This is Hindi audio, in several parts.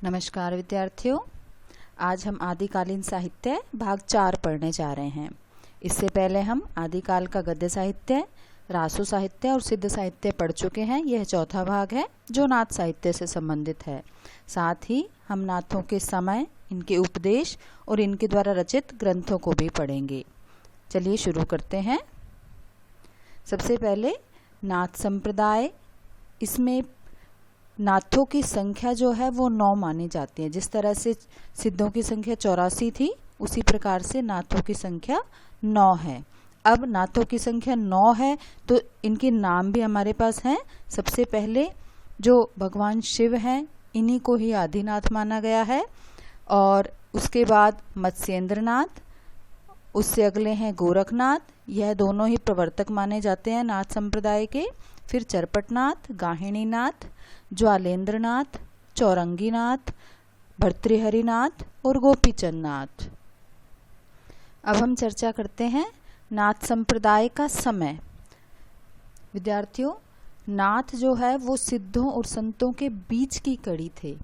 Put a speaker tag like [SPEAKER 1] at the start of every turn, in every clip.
[SPEAKER 1] नमस्कार विद्यार्थियों, आज हम आदिकालीन साहित्य भाग 4 पढ़ने जा रहे हैं। इससे पहले हम आदिकाल का गद्य साहित्य, रासो साहित्य और सिद्ध साहित्य पढ़ चुके हैं। यह चौथा भाग है जो नाथ साहित्य से संबंधित है। साथ ही हम नाथों के समय, इनके उपदेश और इनके द्वारा रचित ग्रंथों को भी पढ़ेंगे। चलिए शुरू करते हैं। सबसे पहले नाथ संप्रदाय। इसमें नाथों की संख्या जो है वो 9 मानी जाती है। जिस तरह से सिद्धों की संख्या 84 थी, उसी प्रकार से नाथों की संख्या 9 है। अब नाथों की संख्या 9 है तो इनके नाम भी हमारे पास हैं। सबसे पहले जो भगवान शिव हैं, इन्हीं को ही आदिनाथ माना गया है। और उसके बाद मत्स्येंद्रनाथ, उससे अगले हैं गोरखनाथ। यह दोनों ही प्रवर्तक माने जाते हैं नाथ संप्रदाय के। फिर चरपटनाथ, गाहिणीनाथ, ज्वालेंद्रनाथ, चौरंगीनाथ, भर्तृहरिनाथ और गोपीचंदनाथ। अब हम चर्चा करते हैं नाथ संप्रदाय का समय। विद्यार्थियों, नाथ जो है वो सिद्धों और संतों के बीच की कड़ी थे।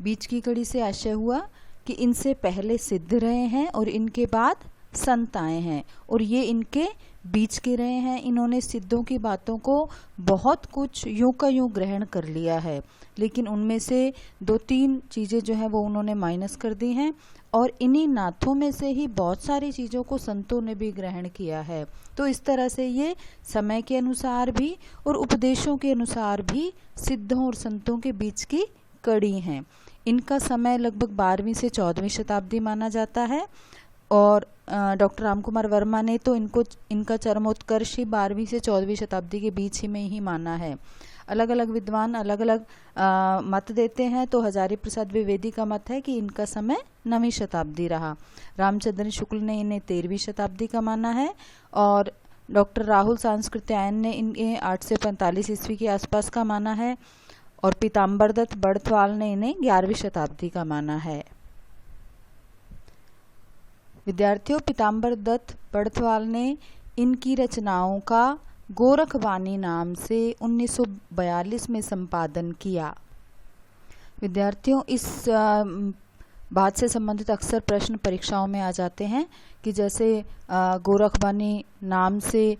[SPEAKER 1] बीच की कड़ी से आशय हुआ कि इनसे पहले सिद्ध रहे हैं और इनके बाद संत आए हैं और ये इनके बीच के रहे हैं। इन्होंने सिद्धों की बातों को बहुत कुछ यूं का यूं ग्रहण कर लिया है, लेकिन उनमें से 2-3 चीज़ें जो है वो उन्होंने माइनस कर दी हैं। और इन्हीं नाथों में से ही बहुत सारी चीज़ों को संतों ने भी ग्रहण किया है। तो इस तरह से ये समय के अनुसार भी और उपदेशों के अनुसार भी सिद्धों और संतों के बीच की कड़ी हैं। इनका समय लगभग 12वीं से 14वीं शताब्दी माना जाता है। और डॉक्टर रामकुमार वर्मा ने तो इनका चरमोत्कर्ष ही 12वीं से 14वीं शताब्दी के बीच ही में ही माना है। अलग अलग विद्वान अलग अलग मत देते हैं। तो हजारी प्रसाद द्विवेदी का मत है कि इनका समय 9वीं शताब्दी रहा। रामचंद्र शुक्ल ने इन्हें 13वीं शताब्दी का माना है। और डॉक्टर राहुल सांस्कृत्यायन ने इन्हें 8 से 45 ईस्वी के आसपास का माना है। और पीताम्बर दत्त बड़थवाल ने इन्हें 11वीं शताब्दी का माना है। विद्यार्थियों, पीताम्बर दत्त बड़थवाल ने इनकी रचनाओं का गोरखवाणी नाम से 1942 में संपादन किया। विद्यार्थियों, इस बात से संबंधित अक्सर प्रश्न परीक्षाओं में आ जाते हैं कि जैसे गोरखवाणी नाम से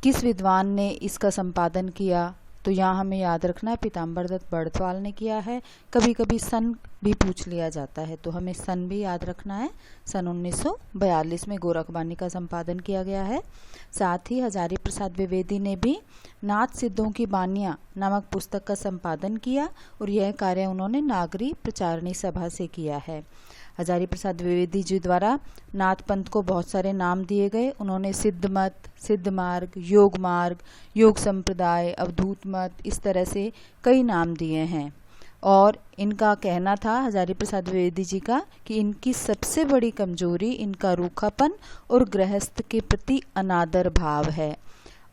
[SPEAKER 1] किस विद्वान ने इसका संपादन किया। तो यहाँ हमें याद रखना है पीताम्बर दत्त बड़थवाल ने किया है। कभी कभी सन भी पूछ लिया जाता है, तो हमें सन भी याद रखना है। सन 1942 में गोरखवाणी का संपादन किया गया है। साथ ही हजारी प्रसाद द्विवेदी ने भी नाथ सिद्धों की बानियाँ नामक पुस्तक का संपादन किया और यह कार्य उन्होंने नागरी प्रचारणी सभा से किया है। हजारी प्रसाद द्विवेदी जी द्वारा नाथ पंथ को बहुत सारे नाम दिए गए। उन्होंने सिद्ध मत, सिद्ध मार्ग, योग संप्रदाय, अवधूत मत, इस तरह से कई नाम दिए हैं। और इनका कहना था, हजारी प्रसाद द्विवेदी जी का, कि इनकी सबसे बड़ी कमजोरी इनका रूखापन और गृहस्थ के प्रति अनादर भाव है।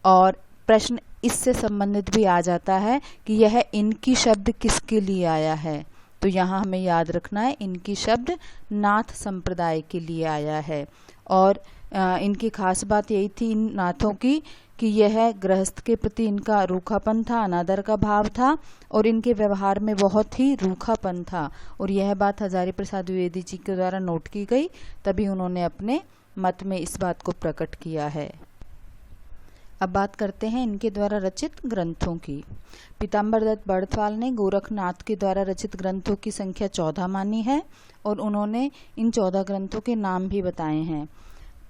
[SPEAKER 1] और प्रश्न इससे संबंधित भी आ जाता है कि यह इनकी शब्द किसके लिए आया है। तो यहाँ हमें याद रखना है इनकी शब्द नाथ संप्रदाय के लिए आया है। और इनकी खास बात यही थी इन नाथों की कि यह गृहस्थ के प्रति इनका रूखापन था, अनादर का भाव था और इनके व्यवहार में बहुत ही रूखापन था। और यह बात हजारी प्रसाद द्विवेदी जी के द्वारा नोट की गई, तभी उन्होंने अपने मत में इस बात को प्रकट किया है। अब बात करते हैं इनके द्वारा रचित ग्रंथों की। पीताम्बर दत्त बड़थवाल ने गोरखनाथ के द्वारा रचित ग्रंथों की संख्या 14 मानी है और उन्होंने इन 14 ग्रंथों के नाम भी बताए हैं।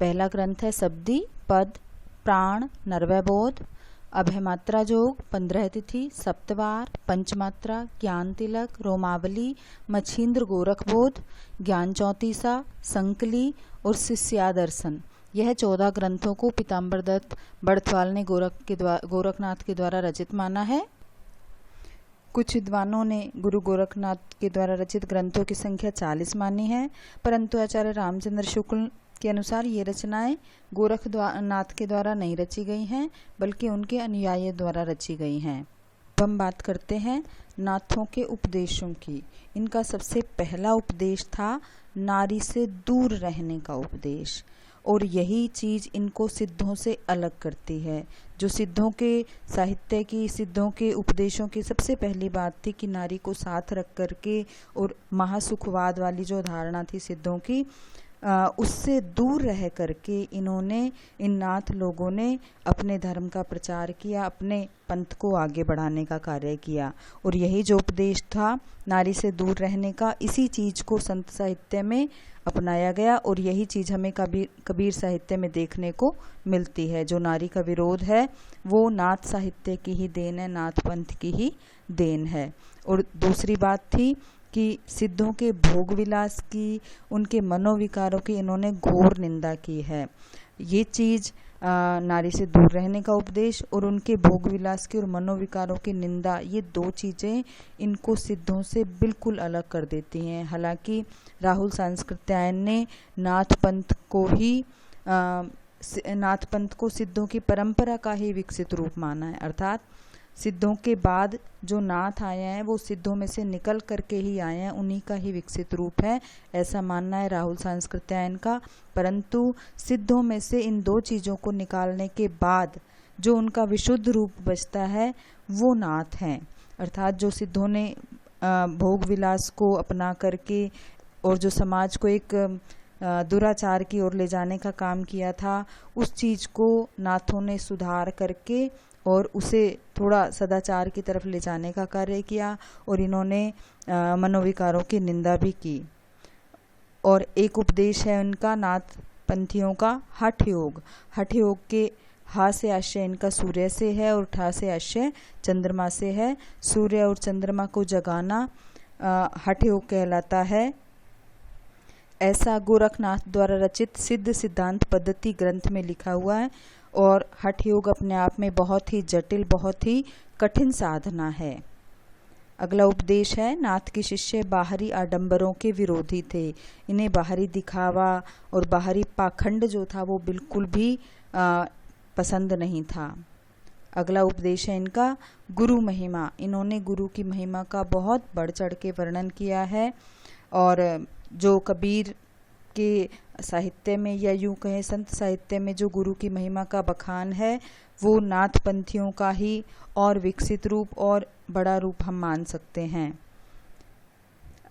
[SPEAKER 1] पहला ग्रंथ है सब्दी, पद, प्राण, नरवैबोध, अभयमात्रा जोग, 15 तिथि, सप्तवार, पंचमात्रा, ज्ञान तिलक, रोमावली, मच्छिंद्र गोरखबोध, ज्ञान चौतीसा, संकली और शिष्यादर्शन। यह 14 ग्रंथों को पीताम्बर दत्त बड़थवाल ने गोरखनाथ के द्वारा रचित माना है। कुछ विद्वानों ने गुरु गोरखनाथ के द्वारा रचित ग्रंथों की संख्या 40 मानी है, परंतु आचार्य रामचंद्र शुक्ल के अनुसार ये रचनाएं गोरखनाथ के द्वारा नहीं रची गई हैं, बल्कि उनके अनुयायियों द्वारा रची गई हैं। अब हम बात करते हैं नाथों के उपदेशों की। इनका सबसे पहला उपदेश था नारी से दूर रहने का उपदेश। और यही चीज़ इनको सिद्धों से अलग करती है। जो सिद्धों के साहित्य की, सिद्धों के उपदेशों की सबसे पहली बात थी कि नारी को साथ रख करके, और महासुखवाद वाली जो धारणा थी सिद्धों की, उससे दूर रह करके इन्होंने, इन नाथ लोगों ने अपने धर्म का प्रचार किया, अपने पंथ को आगे बढ़ाने का कार्य किया। और यही जो उपदेश था नारी से दूर रहने का, इसी चीज़ को संत साहित्य में अपनाया गया, और यही चीज़ हमें कबीर साहित्य में देखने को मिलती है। जो नारी का विरोध है वो नाथ साहित्य की ही देन है, नाथ पंथ की ही देन है। और दूसरी बात थी कि सिद्धों के भोग विलास की, उनके मनोविकारों की इन्होंने घोर निंदा की है। ये चीज़ नारी से दूर रहने का उपदेश और उनके भोग विलास की और मनोविकारों की निंदा, ये दो चीज़ें इनको सिद्धों से बिल्कुल अलग कर देती हैं। हालांकि राहुल सांस्कृत्यायन ने नाथ पंथ को सिद्धों की परंपरा का ही विकसित रूप माना है, अर्थात सिद्धों के बाद जो नाथ आए हैं वो सिद्धों में से निकल करके ही आए हैं, उन्हीं का ही विकसित रूप है, ऐसा मानना है राहुल सांस्कृत्यायन का। परंतु सिद्धों में से इन दो चीज़ों को निकालने के बाद जो उनका विशुद्ध रूप बचता है वो नाथ हैं। अर्थात जो सिद्धों ने भोग विलास को अपना करके और जो समाज को एक दुराचार की ओर ले जाने का काम किया था, उस चीज़ को नाथों ने सुधार करके और उसे थोड़ा सदाचार की तरफ ले जाने का कार्य किया, और इन्होंने मनोविकारों की निंदा भी की। और एक उपदेश है उनका नाथ पंथियों का हठ योग। हठ योग के हा से आशय इनका सूर्य से है और ठा से आशय चंद्रमा से है। सूर्य और चंद्रमा को जगाना हठ योग कहलाता है। ऐसा गोरखनाथ द्वारा रचित सिद्ध सिद्धांत पद्धति ग्रंथ में लिखा हुआ है। और हठ योग अपने आप में बहुत ही जटिल, बहुत ही कठिन साधना है। अगला उपदेश है, नाथ के शिष्य बाहरी आडंबरों के विरोधी थे। इन्हें बाहरी दिखावा और बाहरी पाखंड जो था वो बिल्कुल भी पसंद नहीं था। अगला उपदेश है इनका गुरु महिमा। इन्होंने गुरु की महिमा का बहुत बढ़ चढ़ के वर्णन किया है। और जो कबीर के साहित्य में, या यूँ कहें संत साहित्य में, जो गुरु की महिमा का बखान है वो नाथ पंथियों का ही और विकसित रूप और बड़ा रूप हम मान सकते हैं।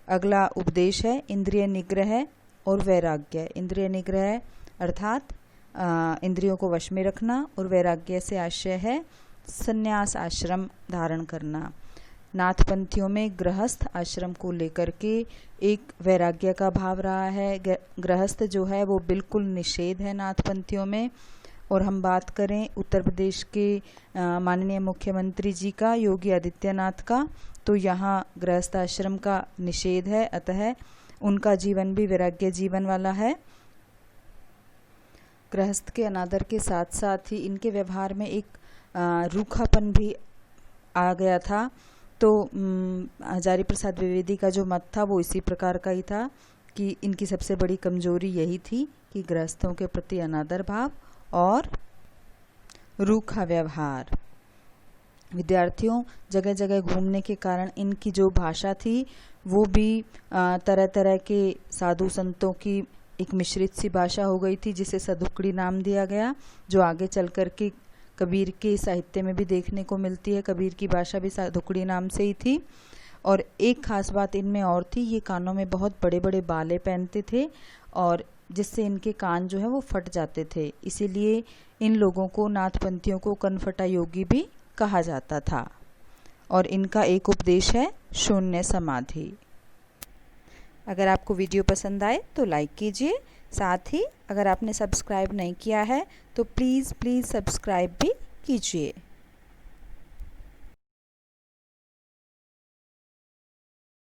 [SPEAKER 1] अगला उपदेश है इंद्रिय निग्रह और वैराग्य। इंद्रिय निग्रह अर्थात इंद्रियों को वश में रखना, और वैराग्य से आशय है संन्यास आश्रम धारण करना। नाथ पंथियों में गृहस्थ आश्रम को लेकर के एक वैराग्य का भाव रहा है। गृहस्थ जो है वो बिल्कुल निषेध है नाथ पंथियों में। और हम बात करें उत्तर प्रदेश के माननीय मुख्यमंत्री जी का, योगी आदित्यनाथ का, तो यहाँ गृहस्थ आश्रम का निषेध है, अतः उनका जीवन भी वैराग्य जीवन वाला है। गृहस्थ के अनादर के साथ साथ ही इनके व्यवहार में एक रूखापन भी आ गया था। तो हजारी प्रसाद द्विवेदी का जो मत था वो इसी प्रकार का ही था कि इनकी सबसे बड़ी कमजोरी यही थी कि गृहस्थों के प्रति अनादर भाव और रूखा व्यवहार। विद्यार्थियों, जगह जगह घूमने के कारण इनकी जो भाषा थी वो भी तरह तरह के साधु संतों की एक मिश्रित सी भाषा हो गई थी, जिसे सदुकड़ी नाम दिया गया, जो आगे चल कर के कबीर के साहित्य में भी देखने को मिलती है। कबीर की भाषा भी साधुकड़ी नाम से ही थी। और एक खास बात इनमें और थी, ये कानों में बहुत बड़े बड़े बाले पहनते थे और जिससे इनके कान जो है वो फट जाते थे। इसीलिए इन लोगों को, नाथपंथियों को, कनफटा योगी भी कहा जाता था। और इनका एक उपदेश है शून्य समाधि। अगर आपको वीडियो पसंद आए तो लाइक कीजिए। साथ ही अगर आपने सब्सक्राइब नहीं किया है तो प्लीज़ सब्सक्राइब भी कीजिए।